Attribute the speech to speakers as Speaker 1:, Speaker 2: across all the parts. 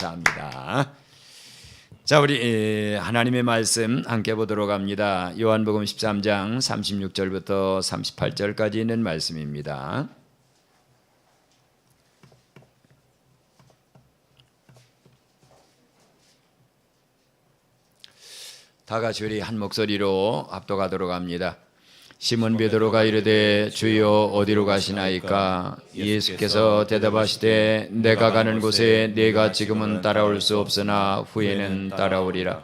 Speaker 1: 감사합니다. 자, 우리 하나님의 말씀 함께 보도록 합니다. 요한복음 13장 36절부터 38절까지 있는 말씀입니다. 다 같이 우리 한 목소리로 합독하도록 합니다. 시몬 베드로가 이르되 주여 어디로 가시나이까? 예수께서 대답하시되 내가 가는 곳에 네가 지금은 따라올 수 없으나 후에는 따라오리라.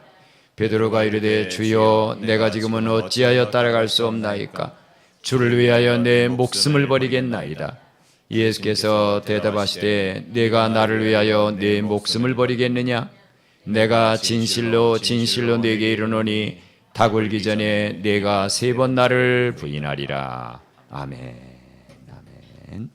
Speaker 1: 베드로가 이르되 주여 내가 지금은 어찌하여 따라갈 수 없나이까? 주를 위하여 내 목숨을 버리겠나이다. 예수께서 대답하시되 내가 나를 위하여 내 목숨을 버리겠느냐? 내가 진실로 진실로 네게 이르노니 닭 울기 전에 네가 3번 나를 부인하리라. 아멘. 아멘.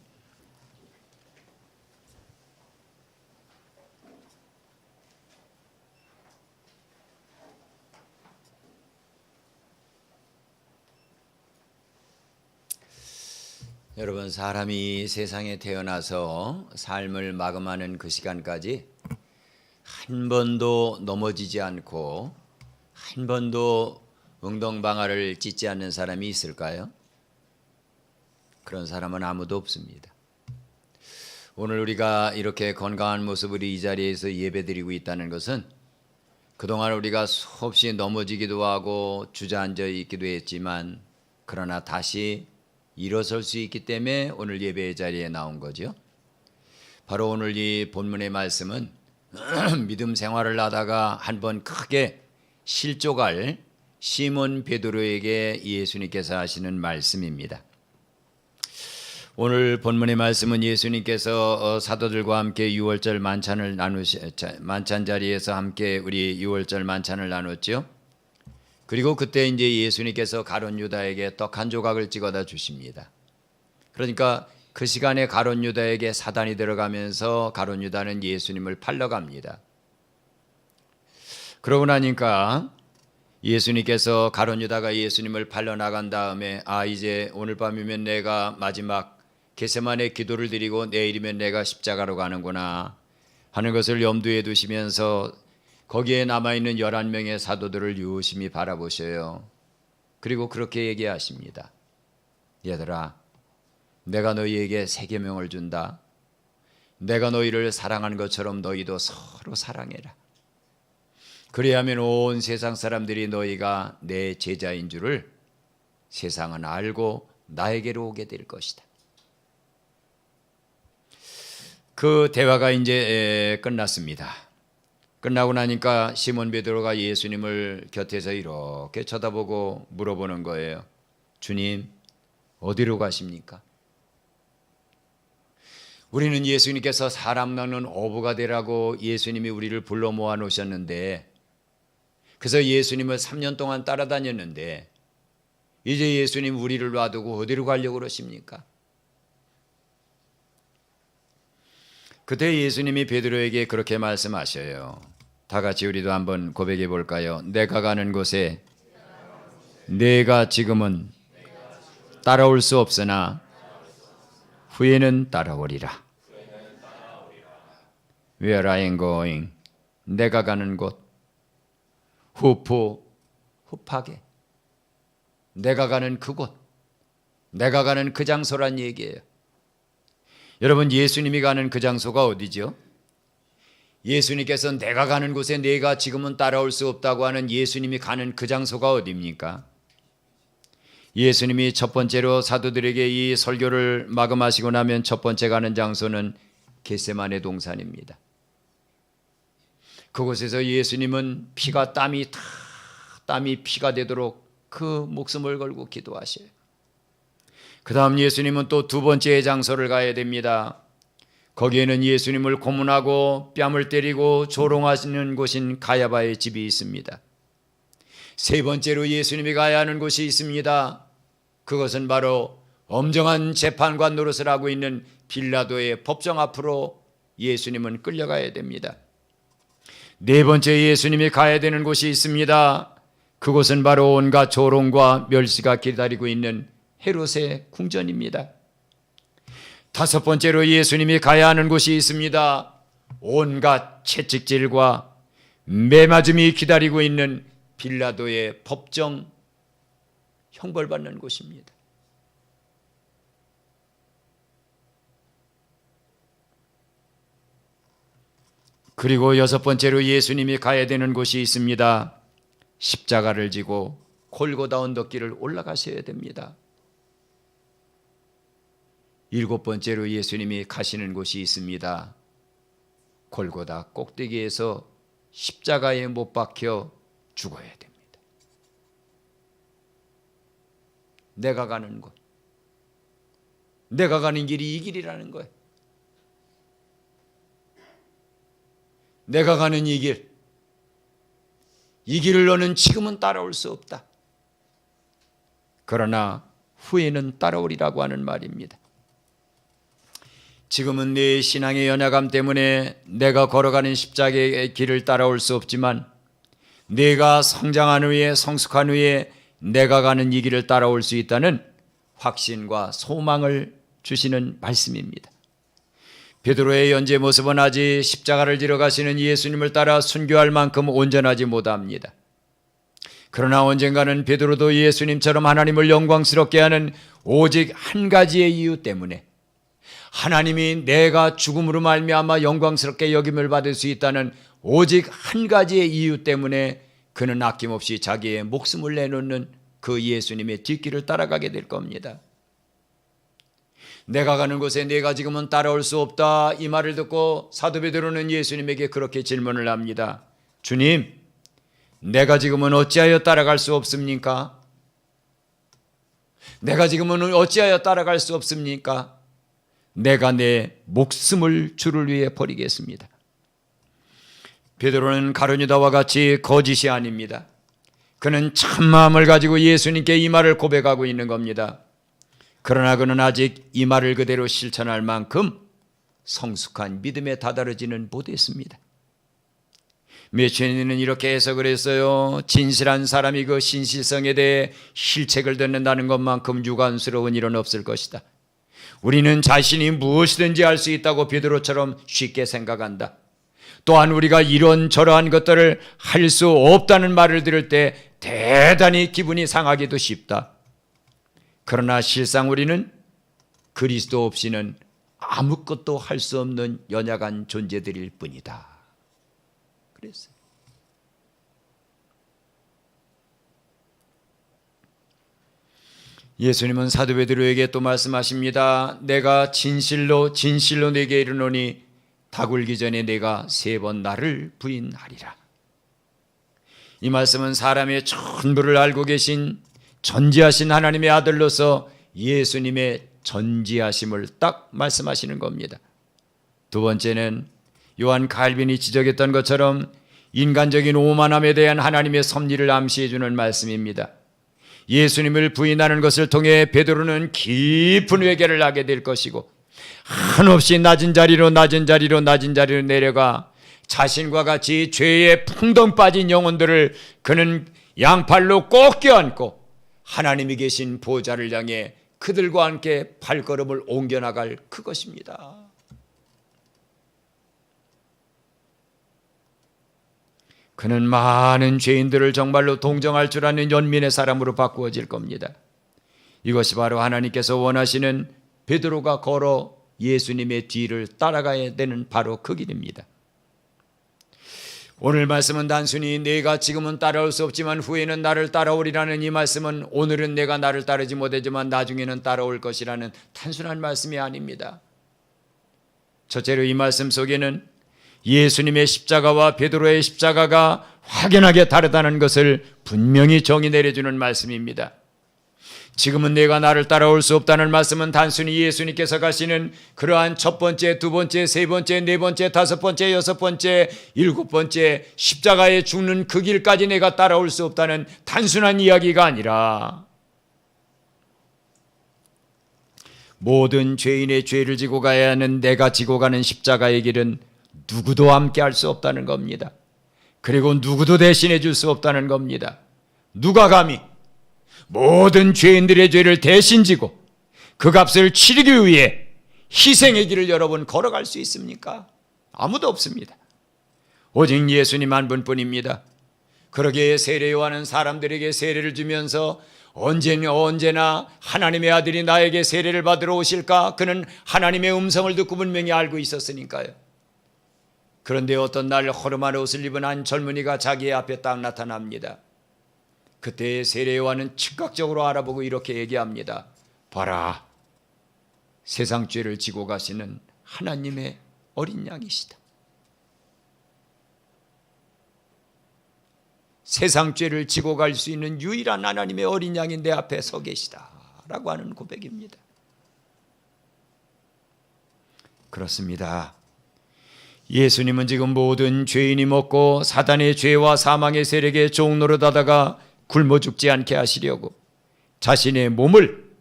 Speaker 1: 여러분, 사람이 세상에 태어나서 삶을 마감하는 그 시간까지 한 번도 넘어지지 않고 한 번도 엉덩방아를 찢지 않는 사람이 있을까요? 그런 사람은 아무도 없습니다. 오늘 우리가 이렇게 건강한 모습으로 이 자리에서 예배드리고 있다는 것은 그동안 우리가 수없이 넘어지기도 하고 주저앉아 있기도 했지만 그러나 다시 일어설 수 있기 때문에 오늘 예배의 자리에 나온 거죠. 바로 오늘 이 본문의 말씀은 믿음 생활을 하다가 한번 크게 실족할 시몬 베드로에게 예수님께서 하시는 말씀입니다. 오늘 본문의 말씀은 예수님께서 사도들과 함께 유월절 만찬 자리에서 함께 우리 유월절 만찬을 나눴죠. 그리고 그때 이제 예수님께서 가룟 유다에게 떡 한 조각을 찍어다 주십니다. 그러니까 그 시간에 가룟 유다에게 사단이 들어가면서 가룟 유다는 예수님을 팔러 갑니다. 그러고 나니까 예수님께서 가룟 유다가 예수님을 팔러 나간 다음에 이제 오늘 밤이면 내가 마지막 겟세마네 기도를 드리고 내일이면 내가 십자가로 가는구나 하는 것을 염두에 두시면서 거기에 남아있는 11명의 사도들을 유심히 바라보셔요. 그리고 그렇게 얘기하십니다. 얘들아, 내가 너희에게 새 계명을 준다. 내가 너희를 사랑한 것처럼 너희도 서로 사랑해라. 그래야만 온 세상 사람들이 너희가 내 제자인 줄을 세상은 알고 나에게로 오게 될 것이다. 그 대화가 이제 끝났습니다. 끝나고 나니까 시몬 베드로가 예수님을 곁에서 이렇게 쳐다보고 물어보는 거예요. 주님, 어디로 가십니까? 우리는 예수님께서 사람 낳는 어부가 되라고 예수님이 우리를 불러 모아 놓으셨는데, 그래서 예수님을 3년 동안 따라다녔는데 이제 예수님 우리를 놔두고 어디로 가려고 그러십니까? 그때 예수님이 베드로에게 그렇게 말씀하셔요. 다 같이 우리도 한번 고백해 볼까요? 내가 가는 곳에 내가 지금은 따라올 수 없으나 후에는 따라오리라. Where I am going, 내가 가는 곳, 후파게, 내가 가는 그곳, 내가 가는 그 장소란 얘기예요. 여러분, 예수님이 가는 그 장소가 어디죠? 예수님께서 내가 가는 곳에 내가 지금은 따라올 수 없다고 하는 예수님이 가는 그 장소가 어디입니까? 예수님이 첫 번째로 사도들에게 이 설교를 마감하시고 나면 첫 번째 가는 장소는 겟세마네 동산입니다. 그곳에서 예수님은 땀이 피가 되도록 그 목숨을 걸고 기도하셔요. 그 다음 예수님은 또 두 번째 장소를 가야 됩니다. 거기에는 예수님을 고문하고 뺨을 때리고 조롱하시는 곳인 가야바의 집이 있습니다. 세 번째로 예수님이 가야 하는 곳이 있습니다. 그것은 바로 엄정한 재판관 노릇을 하고 있는 빌라도의 법정 앞으로 예수님은 끌려가야 됩니다. 네 번째 예수님이 가야 되는 곳이 있습니다. 그곳은 바로 온갖 조롱과 멸시가 기다리고 있는 헤롯의 궁전입니다. 다섯 번째로 예수님이 가야 하는 곳이 있습니다. 온갖 채찍질과 매맞음이 기다리고 있는 빌라도의 법정 형벌받는 곳입니다. 그리고 여섯 번째로 예수님이 가야 되는 곳이 있습니다. 십자가를 지고 골고다 언덕길을 올라가셔야 됩니다. 일곱 번째로 예수님이 가시는 곳이 있습니다. 골고다 꼭대기에서 십자가에 못 박혀 죽어야 됩니다. 내가 가는 곳, 내가 가는 길이 이 길이라는 거예요. 내가 가는 이 길을 너는 지금은 따라올 수 없다. 그러나 후에는 따라오리라고 하는 말입니다. 지금은 내 신앙의 연약함 때문에 내가 걸어가는 십자가의 길을 따라올 수 없지만 내가 성장한 후에 성숙한 후에 내가 가는 이 길을 따라올 수 있다는 확신과 소망을 주시는 말씀입니다. 베드로의 현재 모습은 아직 십자가를 지러 가시는 예수님을 따라 순교할 만큼 온전하지 못합니다. 그러나 언젠가는 베드로도 예수님처럼 하나님을 영광스럽게 하는 오직 한 가지의 이유 때문에 하나님이 내가 죽음으로 말미암아 영광스럽게 여김을 받을 수 있다는 오직 한 가지의 이유 때문에 그는 아낌없이 자기의 목숨을 내놓는 그 예수님의 뒷길을 따라가게 될 겁니다. 내가 가는 곳에 내가 지금은 따라올 수 없다, 이 말을 듣고 사도 베드로는 예수님에게 그렇게 질문을 합니다. 주님, 내가 지금은 어찌하여 따라갈 수 없습니까? 내가 지금은 어찌하여 따라갈 수 없습니까? 내가 내 목숨을 주를 위해 버리겠습니다. 베드로는 가룟유다와 같이 거짓이 아닙니다. 그는 참마음을 가지고 예수님께 이 말을 고백하고 있는 겁니다. 그러나 그는 아직 이 말을 그대로 실천할 만큼 성숙한 믿음에 다다르지는 못했습니다. 몇 주에는 이렇게 해석을 했어요. 진실한 사람이 그 신실성에 대해 실책을 듣는다는 것만큼 유감스러운 일은 없을 것이다. 우리는 자신이 무엇이든지 할 수 있다고 베드로처럼 쉽게 생각한다. 또한 우리가 이런저러한 것들을 할 수 없다는 말을 들을 때 대단히 기분이 상하기도 쉽다. 그러나 실상 우리는 그리스도 없이는 아무것도 할 수 없는 연약한 존재들일 뿐이다. 그랬어요. 예수님은 사도 베드로에게 또 말씀하십니다. 내가 진실로 내게 이르노니 닭 울기 전에 내가 3번 나를 부인하리라. 이 말씀은 사람의 전부를 알고 계신 전지하신 하나님의 아들로서 예수님의 전지하심을 딱 말씀하시는 겁니다. 두 번째는 요한 칼빈이 지적했던 것처럼 인간적인 오만함에 대한 하나님의 섭리를 암시해 주는 말씀입니다. 예수님을 부인하는 것을 통해 베드로는 깊은 회개를 하게 될 것이고 한없이 낮은 자리로 내려가 자신과 같이 죄에 풍덩 빠진 영혼들을 그는 양팔로 꼭 껴안고 하나님이 계신 보좌를 향해 그들과 함께 발걸음을 옮겨나갈 그것입니다. 그는 많은 죄인들을 정말로 동정할 줄 아는 연민의 사람으로 바꾸어질 겁니다. 이것이 바로 하나님께서 원하시는 베드로가 걸어 예수님의 뒤를 따라가야 되는 바로 그 길입니다. 오늘 말씀은 단순히 내가 지금은 따라올 수 없지만 후에는 나를 따라오리라는 이 말씀은 오늘은 내가 나를 따르지 못하지만 나중에는 따라올 것이라는 단순한 말씀이 아닙니다. 첫째로 이 말씀 속에는 예수님의 십자가와 베드로의 십자가가 확연하게 다르다는 것을 분명히 정의 내려주는 말씀입니다. 지금은 내가 나를 따라올 수 없다는 말씀은 단순히 예수님께서 가시는 그러한 첫 번째, 두 번째, 세 번째, 네 번째, 다섯 번째, 여섯 번째, 일곱 번째 십자가에 죽는 그 길까지 내가 따라올 수 없다는 단순한 이야기가 아니라 모든 죄인의 죄를 지고 가야 하는 내가 지고 가는 십자가의 길은 누구도 함께 할 수 없다는 겁니다. 그리고 누구도 대신해 줄 수 없다는 겁니다. 누가 감히 모든 죄인들의 죄를 대신 지고 그 값을 치르기 위해 희생의 길을 여러분 걸어갈 수 있습니까? 아무도 없습니다. 오직 예수님 한 분뿐입니다. 그러기에 세례 요한은 사람들에게 세례를 주면서 언제나 하나님의 아들이 나에게 세례를 받으러 오실까? 그는 하나님의 음성을 듣고 분명히 알고 있었으니까요. 그런데 어떤 날 허름한 옷을 입은 한 젊은이가 자기의 앞에 딱 나타납니다. 그때 세례 요한은 즉각적으로 알아보고 이렇게 얘기합니다. 봐라, 세상 죄를 지고 가시는 하나님의 어린 양이시다. 세상 죄를 지고 갈 수 있는 유일한 하나님의 어린 양이 내 앞에 서 계시다라고 하는 고백입니다. 그렇습니다. 예수님은 지금 모든 죄인이 먹고 사단의 죄와 사망의 세력에 종노릇하다가 굶어 죽지 않게 하시려고 자신의 몸을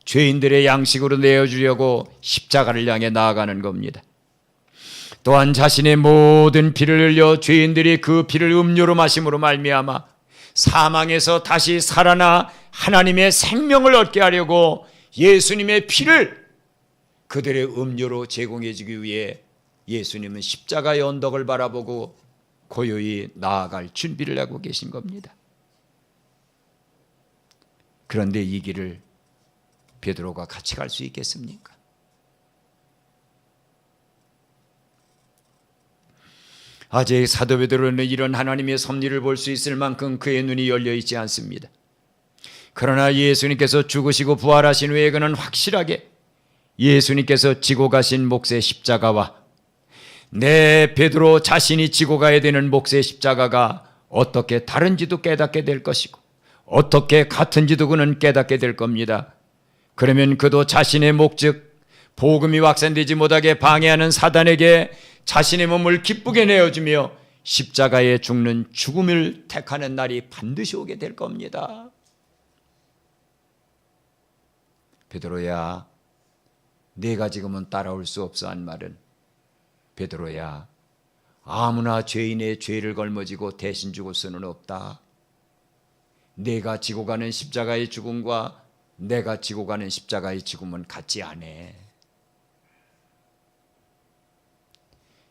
Speaker 1: 죄인들의 양식으로 내어주려고 십자가를 향해 나아가는 겁니다. 또한 자신의 모든 피를 흘려 죄인들이 그 피를 음료로 마심으로 말미암아 사망에서 다시 살아나 하나님의 생명을 얻게 하려고 예수님의 피를 그들의 음료로 제공해 주기 위해 예수님은 십자가의 언덕을 바라보고 고요히 나아갈 준비를 하고 계신 겁니다. 그런데 이 길을 베드로가 같이 갈 수 있겠습니까? 아직 사도 베드로는 이런 하나님의 섭리를 볼 수 있을 만큼 그의 눈이 열려 있지 않습니다. 그러나 예수님께서 죽으시고 부활하신 후에 그는 확실하게 예수님께서 지고 가신 몫의 십자가와 내 베드로 자신이 지고 가야 되는 몫의 십자가가 어떻게 다른지도 깨닫게 될 것이고 어떻게 같은지도 그는 깨닫게 될 겁니다. 그러면 그도 자신의 목적, 복음이 확산되지 못하게 방해하는 사단에게 자신의 몸을 기쁘게 내어주며 십자가에 죽는 죽음을 택하는 날이 반드시 오게 될 겁니다. 베드로야, 네가 지금은 따라올 수 없어 한 말은 베드로야, 아무나 죄인의 죄를 걸머지고 대신 죽을 수는 없다. 내가 지고 가는 십자가의 죽음과 내가 지고 가는 십자가의 죽음은 같지 않아.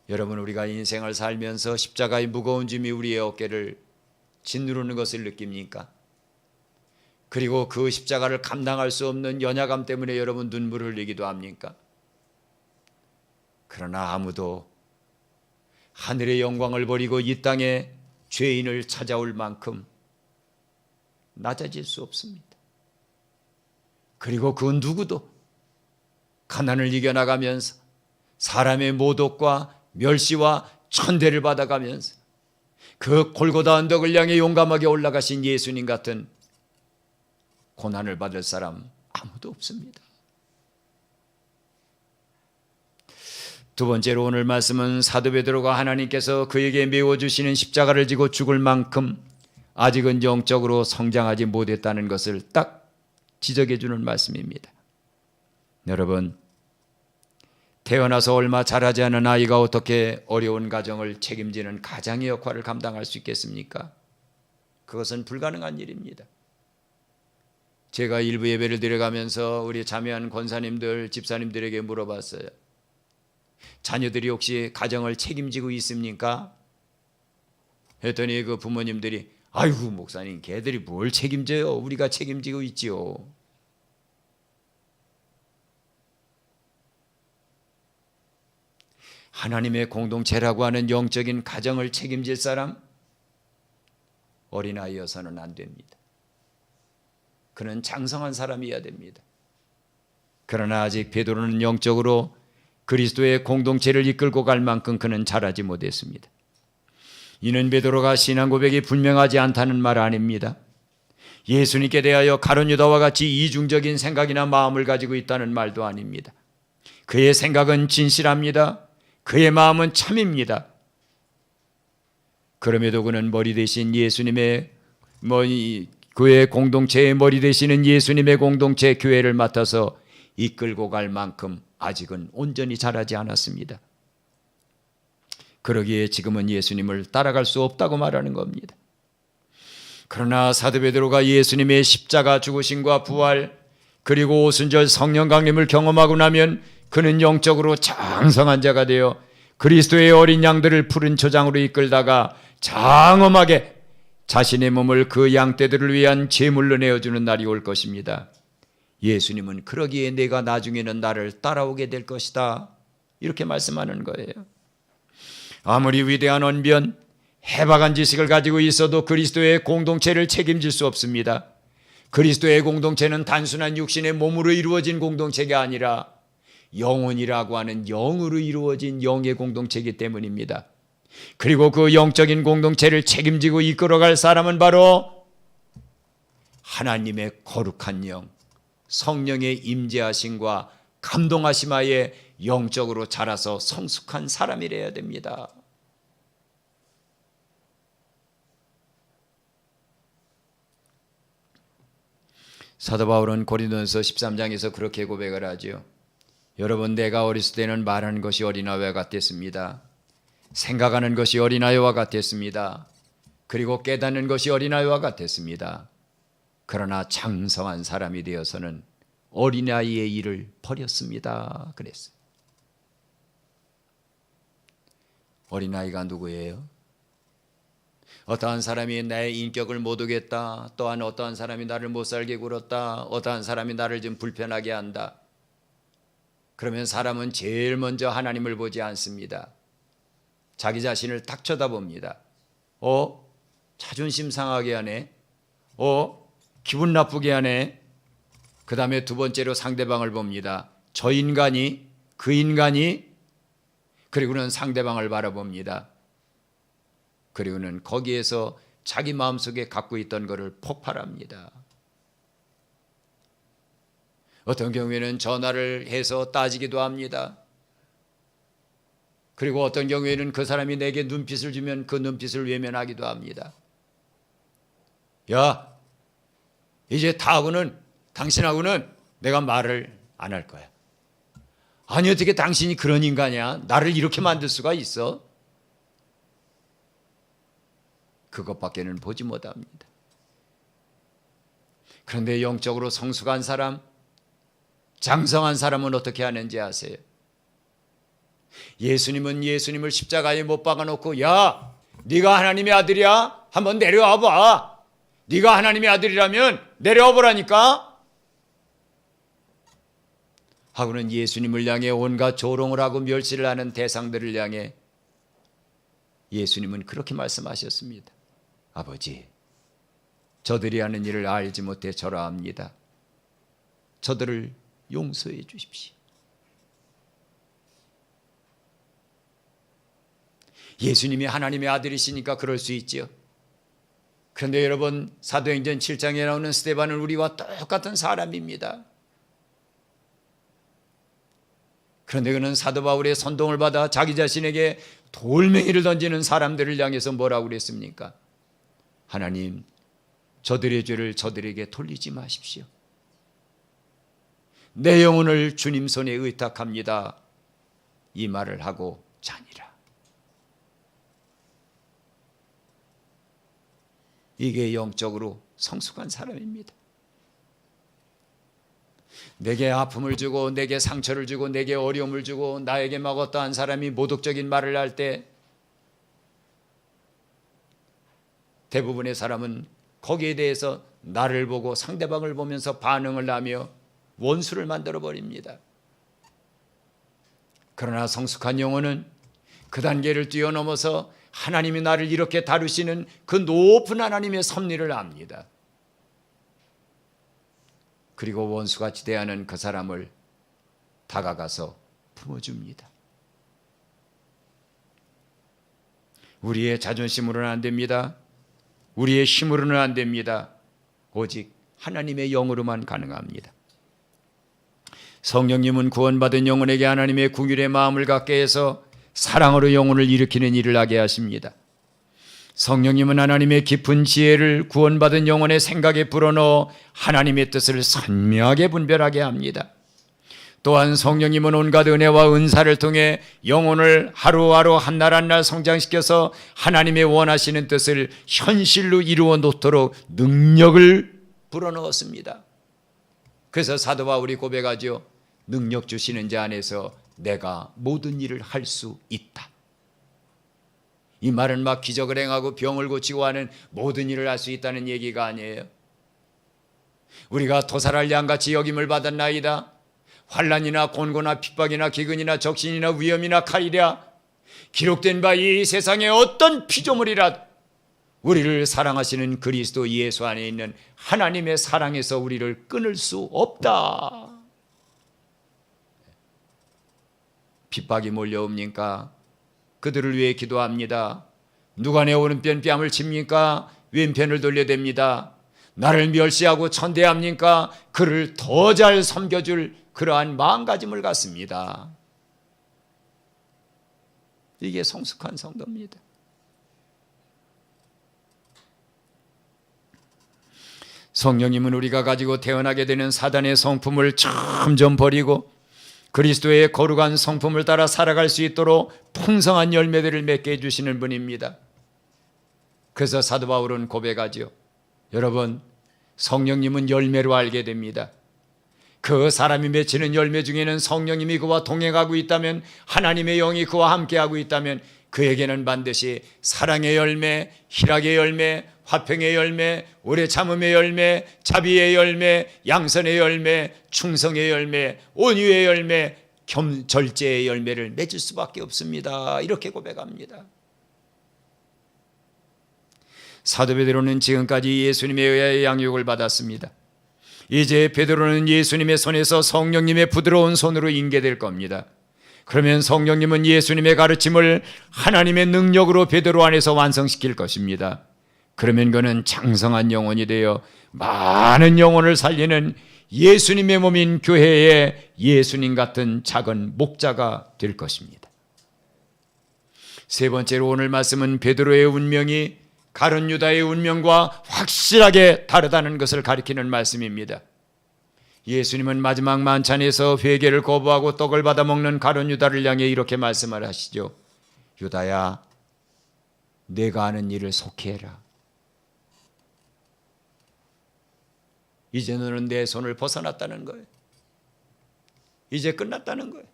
Speaker 1: 여러분, 우리가 인생을 살면서 십자가의 무거운 짐이 우리의 어깨를 짓누르는 것을 느낍니까? 그리고 그 십자가를 감당할 수 없는 연약함 때문에 여러분 눈물을 흘리기도 합니까? 그러나 아무도 하늘의 영광을 버리고 이 땅에 죄인을 찾아올 만큼 낮아질 수 없습니다. 그리고 그 누구도 가난을 이겨나가면서 사람의 모독과 멸시와 천대를 받아가면서 그 골고다 언덕을 향해 용감하게 올라가신 예수님 같은 고난을 받을 사람 아무도 없습니다. 두 번째로 오늘 말씀은 사도 베드로가 하나님께서 그에게 메워주시는 십자가를 지고 죽을 만큼 아직은 영적으로 성장하지 못했다는 것을 딱 지적해 주는 말씀입니다. 여러분, 태어나서 얼마 자라지 않은 아이가 어떻게 어려운 가정을 책임지는 가장의 역할을 감당할 수 있겠습니까? 그것은 불가능한 일입니다. 제가 일부 예배를 드려가면서 우리 자매한 권사님들, 집사님들에게 물어봤어요. 자녀들이 혹시 가정을 책임지고 있습니까? 했더니 그 부모님들이 아이고 목사님, 걔들이 뭘 책임져요? 우리가 책임지고 있지요. 하나님의 공동체라고 하는 영적인 가정을 책임질 사람, 어린아이여서는 안 됩니다. 그는 장성한 사람이어야 됩니다. 그러나 아직 베드로는 영적으로 그리스도의 공동체를 이끌고 갈 만큼 그는 자라지 못했습니다. 이는 베드로가 신앙 고백이 분명하지 않다는 말 아닙니다. 예수님께 대하여 가룟 유다와 같이 이중적인 생각이나 마음을 가지고 있다는 말도 아닙니다. 그의 생각은 진실합니다. 그의 마음은 참입니다. 그럼에도 그는 머리 대신 예수님의 그의 공동체의 머리 되시는 예수님의 공동체 교회를 맡아서 이끌고 갈 만큼 아직은 온전히 자라지 않았습니다. 그러기에 지금은 예수님을 따라갈 수 없다고 말하는 겁니다. 그러나 사도 베드로가 예수님의 십자가 죽으심과 부활 그리고 오순절 성령 강림을 경험하고 나면 그는 영적으로 장성한 자가 되어 그리스도의 어린 양들을 푸른 초장으로 이끌다가 장엄하게 자신의 몸을 그 양떼들을 위한 제물로 내어주는 날이 올 것입니다. 예수님은 그러기에 내가 나중에는 나를 따라오게 될 것이다, 이렇게 말씀하는 거예요. 아무리 위대한 언변, 해박한 지식을 가지고 있어도 그리스도의 공동체를 책임질 수 없습니다. 그리스도의 공동체는 단순한 육신의 몸으로 이루어진 공동체가 아니라 영혼이라고 하는 영으로 이루어진 영의 공동체이기 때문입니다. 그리고 그 영적인 공동체를 책임지고 이끌어갈 사람은 바로 하나님의 거룩한 영, 성령의 임재하심과 감동하심하에 영적으로 자라서 성숙한 사람이라야 됩니다. 사도 바울은 고린도전서 13장에서 그렇게 고백을 하죠. 여러분, 내가 어렸을 때는 말하는 것이 어린아이와 같았습니다. 생각하는 것이 어린아이와 같았습니다. 그리고 깨닫는 것이 어린아이와 같았습니다. 그러나 장성한 사람이 되어서는 어린아이의 일을 버렸습니다, 그랬어요. 어린아이가 누구예요? 어떠한 사람이 내 인격을 못 오겠다, 또한 어떠한 사람이 나를 못 살게 굴었다, 어떠한 사람이 나를 좀 불편하게 한다, 그러면 사람은 제일 먼저 하나님을 보지 않습니다. 자기 자신을 딱 쳐다봅니다. 자존심 상하게 하네, 기분 나쁘게 하네. 그 다음에 두 번째로 상대방을 봅니다. 저 인간이, 그 인간이, 그리고는 상대방을 바라봅니다. 그리고는 거기에서 자기 마음속에 갖고 있던 것을 폭발합니다. 어떤 경우에는 전화를 해서 따지기도 합니다. 그리고 어떤 경우에는 그 사람이 내게 눈빛을 주면 그 눈빛을 외면하기도 합니다. 야, 이제 다하고는, 당신하고는 내가 말을 안 할 거야. 아니, 어떻게 당신이 그런 인간이야? 나를 이렇게 만들 수가 있어? 그것밖에는 보지 못합니다. 그런데 영적으로 성숙한 사람, 장성한 사람은 어떻게 하는지 아세요? 예수님은 예수님을 십자가에 못 박아놓고, 야, 네가 하나님의 아들이야? 한번 내려와 봐. 네가 하나님의 아들이라면 내려와 보라니까 하고는 예수님을 향해 온갖 조롱을 하고 멸시를 하는 대상들을 향해 예수님은 그렇게 말씀하셨습니다. 아버지, 저들이 하는 일을 알지 못해 절하합니다. 저들을 용서해 주십시오. 예수님이 하나님의 아들이시니까 그럴 수 있죠. 그런데 여러분, 사도행전 7장에 나오는 스데반은 우리와 똑같은 사람입니다. 그런데 그는 사도 바울의 선동을 받아 자기 자신에게 돌멩이를 던지는 사람들을 향해서 뭐라고 그랬습니까? 하나님, 저들의 죄를 저들에게 돌리지 마십시오. 내 영혼을 주님 손에 의탁합니다. 이 말을 하고 자니라. 이게 영적으로 성숙한 사람입니다. 내게 아픔을 주고 내게 상처를 주고 내게 어려움을 주고 나에게 막 어떠한 사람이 모독적인 말을 할 때 대부분의 사람은 거기에 대해서 나를 보고 상대방을 보면서 반응을 하며 원수를 만들어 버립니다. 그러나 성숙한 영혼은 그 단계를 뛰어넘어서 하나님이 나를 이렇게 다루시는 그 높은 하나님의 섭리를 압니다. 그리고 원수같이 대하는 그 사람을 다가가서 품어줍니다. 우리의 자존심으로는 안 됩니다. 우리의 힘으로는 안 됩니다. 오직 하나님의 영으로만 가능합니다. 성령님은 구원받은 영혼에게 하나님의 긍휼의 마음을 갖게 해서 사랑으로 영혼을 일으키는 일을 하게 하십니다. 성령님은 하나님의 깊은 지혜를 구원받은 영혼의 생각에 불어넣어 하나님의 뜻을 선명하게 분별하게 합니다. 또한 성령님은 온갖 은혜와 은사를 통해 영혼을 하루하루 한날 한날 성장시켜서 하나님의 원하시는 뜻을 현실로 이루어 놓도록 능력을 불어넣었습니다. 그래서 사도 바울이 고백하죠. 능력 주시는 자 안에서 내가 모든 일을 할 수 있다. 이 말은 막 기적을 행하고 병을 고치고 하는 모든 일을 할 수 있다는 얘기가 아니에요. 우리가 토살할 양같이 여김을 받았나이다. 환난이나 곤고나 핍박이나 기근이나 적신이나 위험이나 칼이랴 기록된 바 이 세상의 어떤 피조물이라도 우리를 사랑하시는 그리스도 예수 안에 있는 하나님의 사랑에서 우리를 끊을 수 없다. 핍박이 몰려옵니까? 그들을 위해 기도합니다. 누가 내 오른편 뺨을 칩니까? 왼편을 돌려댑니다. 나를 멸시하고 천대합니까? 그를 더 잘 섬겨줄 그러한 마음가짐을 갖습니다. 이게 성숙한 성도입니다. 성령님은 우리가 가지고 태어나게 되는 사단의 성품을 점점 버리고 그리스도의 거룩한 성품을 따라 살아갈 수 있도록 풍성한 열매들을 맺게 해주시는 분입니다. 그래서 사도 바울은 고백하죠. 여러분, 성령님은 열매로 알게 됩니다. 그 사람이 맺히는 열매 중에는 성령님이 그와 동행하고 있다면, 하나님의 영이 그와 함께하고 있다면 그에게는 반드시 사랑의 열매, 희락의 열매, 화평의 열매, 오래 참음의 열매, 자비의 열매, 양선의 열매, 충성의 열매, 온유의 열매, 절제의 열매를 맺을 수밖에 없습니다. 이렇게 고백합니다. 사도 베드로는 지금까지 예수님에 의하여 양육을 받았습니다. 이제 베드로는 예수님의 손에서 성령님의 부드러운 손으로 인계될 겁니다. 그러면 성령님은 예수님의 가르침을 하나님의 능력으로 베드로 안에서 완성시킬 것입니다. 그러면 그는 장성한 영혼이 되어 많은 영혼을 살리는 예수님의 몸인 교회의 예수님 같은 작은 목자가 될 것입니다. 세 번째로 오늘 말씀은 베드로의 운명이 가룟 유다의 운명과 확실하게 다르다는 것을 가리키는 말씀입니다. 예수님은 마지막 만찬에서 회개를 거부하고 떡을 받아 먹는 가룟 유다를 향해 이렇게 말씀을 하시죠. 유다야, 내가 하는 일을 속히 해라. 이제 너는 내 손을 벗어났다는 거예요. 이제 끝났다는 거예요.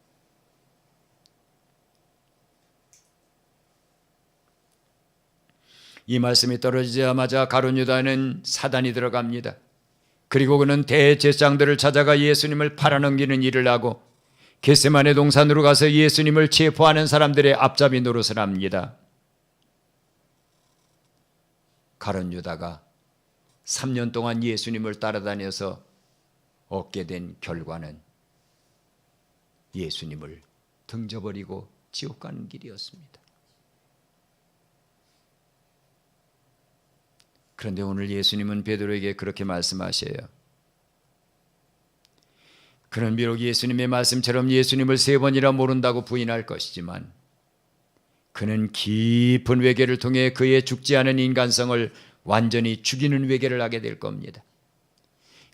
Speaker 1: 이 말씀이 떨어지자마자 가룟 유다는 사단이 들어갑니다. 그리고 그는 대제사장들을 찾아가 예수님을 팔아넘기는 일을 하고 겟세마네 동산으로 가서 예수님을 체포하는 사람들의 앞잡이 노릇을 합니다. 가룟 유다가 3년 동안 예수님을 따라다녀서 얻게 된 결과는 예수님을 등져버리고 지옥 가는 길이었습니다. 그런데 오늘 예수님은 베드로에게 그렇게 말씀하셔요. 그는 비록 예수님의 말씀처럼 예수님을 3번이나 모른다고 부인할 것이지만 그는 깊은 회개를 통해 그의 죽지 않은 인간성을 완전히 죽이는 회개를 하게 될 겁니다.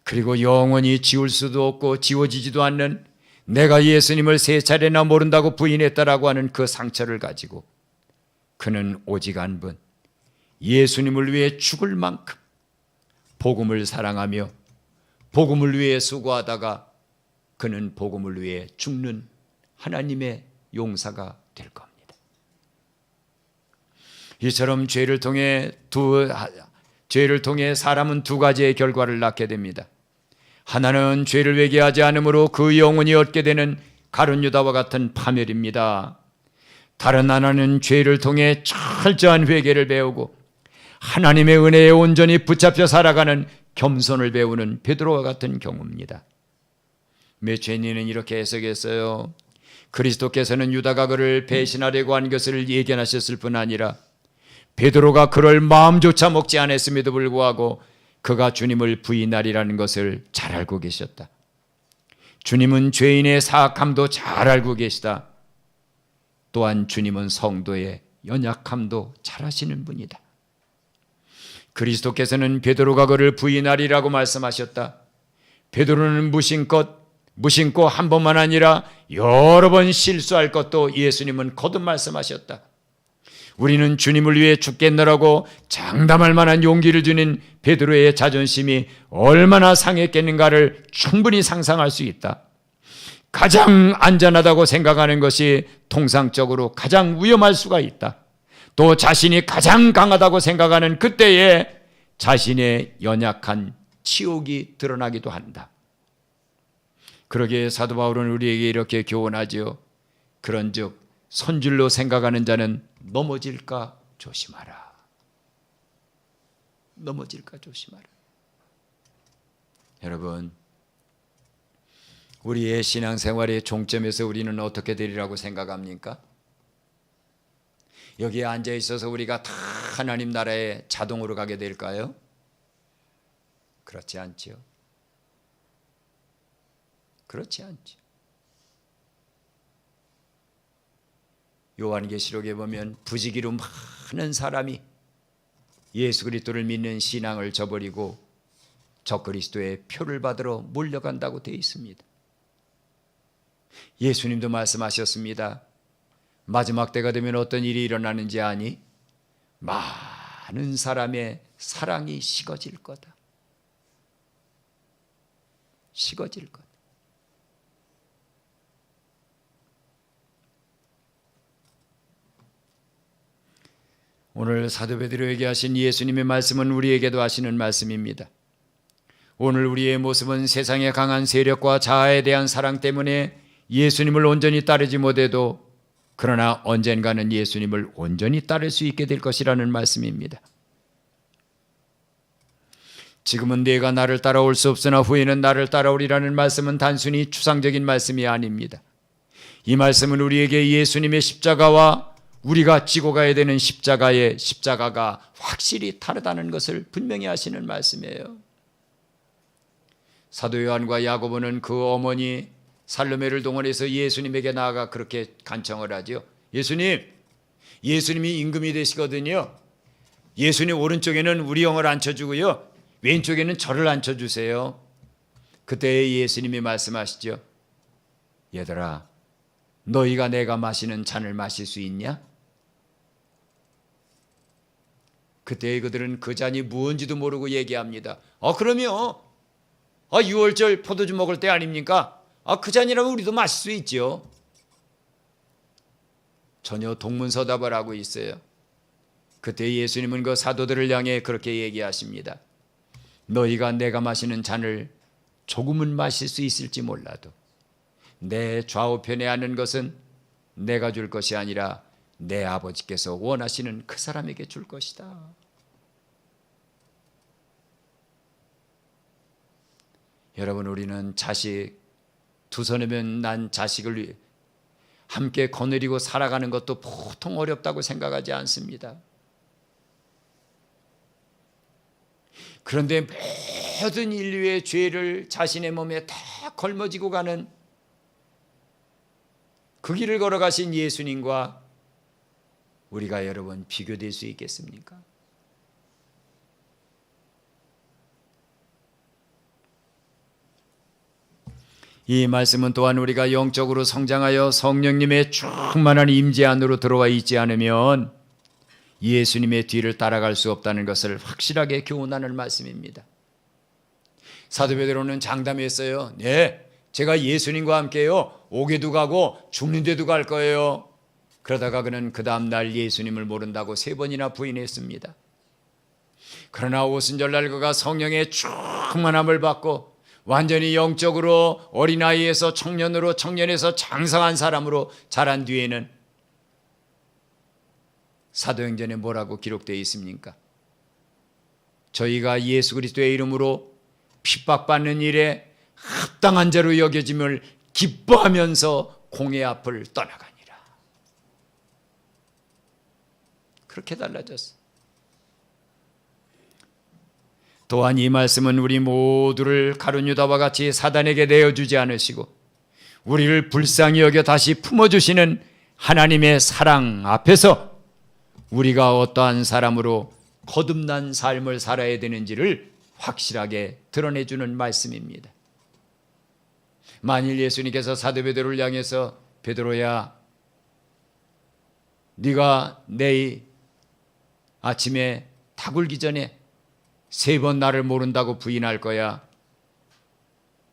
Speaker 1: 그리고 영원히 지울 수도 없고 지워지지도 않는 내가 예수님을 3차례나 모른다고 부인했다라고 하는 그 상처를 가지고 그는 오직 한 번 예수님을 위해 죽을 만큼 복음을 사랑하며 복음을 위해 수고하다가 그는 복음을 위해 죽는 하나님의 용사가 될 겁니다. 이처럼 죄를 통해 사람은 2가지의 결과를 낳게 됩니다. 하나는 죄를 회개하지 않으므로 그 영혼이 얻게 되는 가룟 유다와 같은 파멸입니다. 다른 하나는 죄를 통해 철저한 회개를 배우고 하나님의 은혜에 온전히 붙잡혀 살아가는 겸손을 배우는 베드로와 같은 경우입니다. 몇 죄인은 이렇게 해석했어요. 그리스도께서는 유다가 그를 배신하려고 한 것을 예견하셨을 뿐 아니라 베드로가 그럴 마음조차 먹지 않았음에도 불구하고 그가 주님을 부인하리라는 것을 잘 알고 계셨다. 주님은 죄인의 사악함도 잘 알고 계시다. 또한 주님은 성도의 연약함도 잘 아시는 분이다. 그리스도께서는 베드로가 그를 부인하리라고 말씀하셨다. 베드로는 무심코 한 번만 아니라 여러 번 실수할 것도 예수님은 거듭 말씀하셨다. 우리는 주님을 위해 죽겠노라고 장담할 만한 용기를 주는 베드로의 자존심이 얼마나 상했겠는가를 충분히 상상할 수 있다. 가장 안전하다고 생각하는 것이 통상적으로 가장 위험할 수가 있다. 또 자신이 가장 강하다고 생각하는 그때에 자신의 연약한 치욕이 드러나기도 한다. 그러기에 사도 바울은 우리에게 이렇게 교훈하지요. 그런즉 선줄로 생각하는 자는 넘어질까 조심하라. 넘어질까 조심하라. 여러분, 우리의 신앙생활의 종점에서 우리는 어떻게 되리라고 생각합니까? 여기에 앉아 있어서 우리가 다 하나님 나라에 자동으로 가게 될까요? 그렇지 않지요. 그렇지 않죠. 요한계시록에 보면 부지기로 많은 사람이 예수 그리스도를 믿는 신앙을 저버리고 적그리스도의 표를 받으러 몰려간다고 되어 있습니다. 예수님도 말씀하셨습니다. 마지막 때가 되면 어떤 일이 일어나는지 아니? 많은 사람의 사랑이 식어질 거다. 식어질 거다. 오늘 사도 베드로에게 하신 예수님의 말씀은 우리에게도 하시는 말씀입니다. 오늘 우리의 모습은 세상의 강한 세력과 자아에 대한 사랑 때문에 예수님을 온전히 따르지 못해도 그러나 언젠가는 예수님을 온전히 따를 수 있게 될 것이라는 말씀입니다. 지금은 네가 나를 따라올 수 없으나 후에는 나를 따라오리라는 말씀은 단순히 추상적인 말씀이 아닙니다. 이 말씀은 우리에게 예수님의 십자가와 우리가 지고 가야 되는 십자가가 확실히 다르다는 것을 분명히 하시는 말씀이에요. 사도 요한과 야고보는 그 어머니 살로메를 동원해서 예수님에게 나아가 그렇게 간청을 하죠. 예수님이 임금이 되시거든요. 예수님 오른쪽에는 우리 형을 앉혀주고요, 왼쪽에는 저를 앉혀주세요. 그때 예수님이 말씀하시죠. 얘들아, 너희가 내가 마시는 잔을 마실 수 있냐? 그때 그들은 그 잔이 무언지도 모르고 얘기합니다. 그러면 6월절 포도주 먹을 때 아닙니까? 그 잔이라면 우리도 마실 수 있죠. 전혀 동문서답을 하고 있어요. 그때 예수님은 그 사도들을 향해 그렇게 얘기하십니다. 너희가 내가 마시는 잔을 조금은 마실 수 있을지 몰라도 내 좌우편에 앉는 것은 내가 줄 것이 아니라 내 아버지께서 원하시는 그 사람에게 줄 것이다. 여러분, 우리는 자식, 두 손이면 난 자식을 함께 거느리고 살아가는 것도 보통 어렵다고 생각하지 않습니다. 그런데 모든 인류의 죄를 자신의 몸에 다 걸머지고 가는 그 길을 걸어가신 예수님과 우리가 여러분 비교될 수 있겠습니까? 이 말씀은 또한 우리가 영적으로 성장하여 성령님의 충만한 임재 안으로 들어와 있지 않으면 예수님의 뒤를 따라갈 수 없다는 것을 확실하게 교훈하는 말씀입니다. 사도 베드로는 장담했어요. 네, 제가 예수님과 함께요, 오게도 가고 죽는 데도 갈 거예요. 그러다가 그는 그 다음 날 예수님을 모른다고 3번이나 부인했습니다. 그러나 오순절날 그가 성령의 충만함을 받고 완전히 영적으로 어린아이에서 청년으로, 청년에서 장성한 사람으로 자란 뒤에는 사도행전에 뭐라고 기록되어 있습니까? 저희가 예수 그리스도의 이름으로 핍박받는 일에 합당한 자로 여겨짐을 기뻐하면서 공의 앞을 떠나가니라. 그렇게 달라졌어. 또한 이 말씀은 우리 모두를 가룟 유다와 같이 사단에게 내어주지 않으시고 우리를 불쌍히 여겨 다시 품어주시는 하나님의 사랑 앞에서 우리가 어떠한 사람으로 거듭난 삶을 살아야 되는지를 확실하게 드러내주는 말씀입니다. 만일 예수님께서 사도 베드로를 향해서 베드로야, 네가 내일 아침에 다 굴기 전에 3번 나를 모른다고 부인할 거야.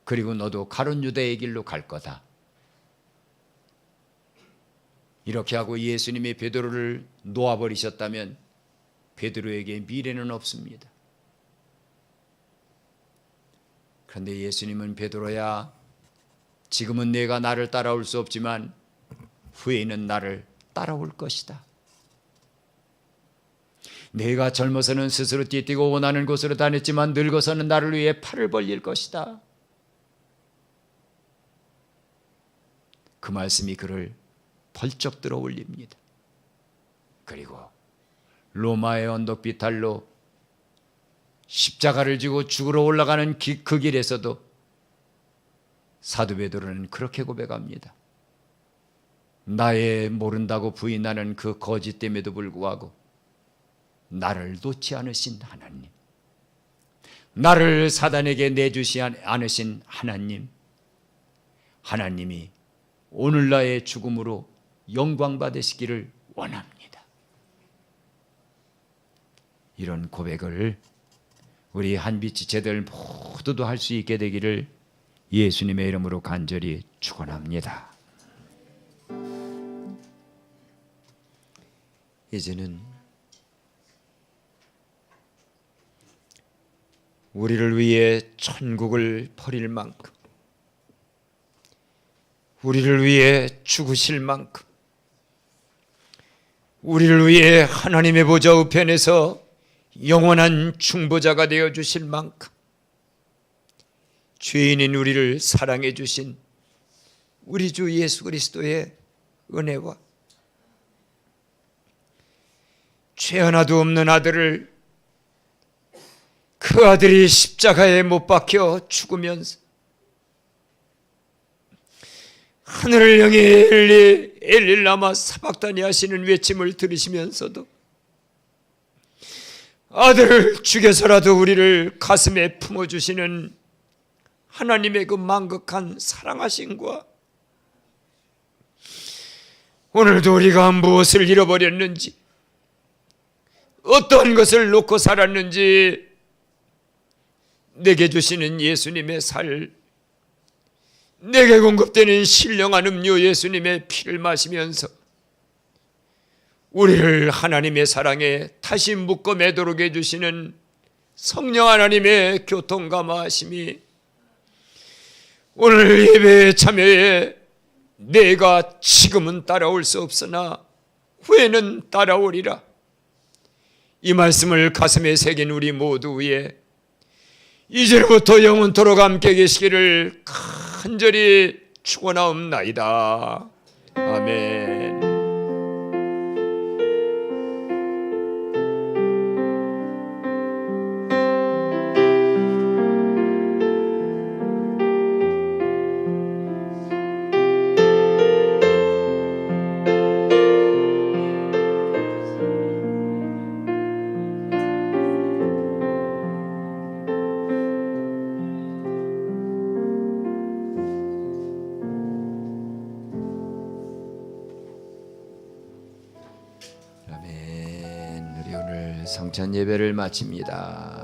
Speaker 1: 그리고 너도 가룟 유다의 길로 갈 거다. 이렇게 하고 예수님이 베드로를 놓아버리셨다면 베드로에게 미래는 없습니다. 그런데 예수님은 베드로야, 지금은 내가 나를 따라올 수 없지만 후에는 나를 따라올 것이다. 내가 젊어서는 스스로 뛰뛰고 원하는 곳으로 다녔지만 늙어서는 나를 위해 팔을 벌릴 것이다. 그 말씀이 그를 벌쩍 들어 올립니다. 그리고 로마의 언덕 비탈로 십자가를 지고 죽으러 올라가는 그 길에서도 사도 베드로는 그렇게 고백합니다. 나의 모른다고 부인하는 그 거짓됨에도 불구하고 나를 놓지 않으신 하나님, 나를 사단에게 내주시 않으신 하나님, 하나님이 오늘 나의 죽음으로 영광 받으시기를 원합니다. 이런 고백을 우리 한빛 지체들 모두도 할 수 있게 되기를 예수님의 이름으로 간절히 축원합니다. 이제는 우리를 위해 천국을 버릴 만큼, 우리를 위해 죽으실 만큼, 우리를 위해 하나님의 보좌 우편에서 영원한 중보자가 되어 주실 만큼 죄인인 우리를 사랑해 주신 우리 주 예수 그리스도의 은혜와 죄 하나도 없는 아들을, 그 아들이 십자가에 못 박혀 죽으면서 하늘을 향해 엘리 라마 사박다니 하시는 외침을 들으시면서도 아들을 죽여서라도 우리를 가슴에 품어주시는 하나님의 그 만극한 사랑하심과, 오늘도 우리가 무엇을 잃어버렸는지, 어떤 것을 놓고 살았는지 내게 주시는 예수님의 살, 내게 공급되는 신령한 음료 예수님의 피를 마시면서 우리를 하나님의 사랑에 다시 묶어 매도록 해주시는 성령 하나님의 교통감화하심이 오늘 예배에 참여해 내가 지금은 따라올 수 없으나 후에는 따라오리라, 이 말씀을 가슴에 새긴 우리 모두 위에 이제부터 영원토록 함께 계시기를 간절히 축원하옵나이다. 아멘. 성찬 예배를 마칩니다.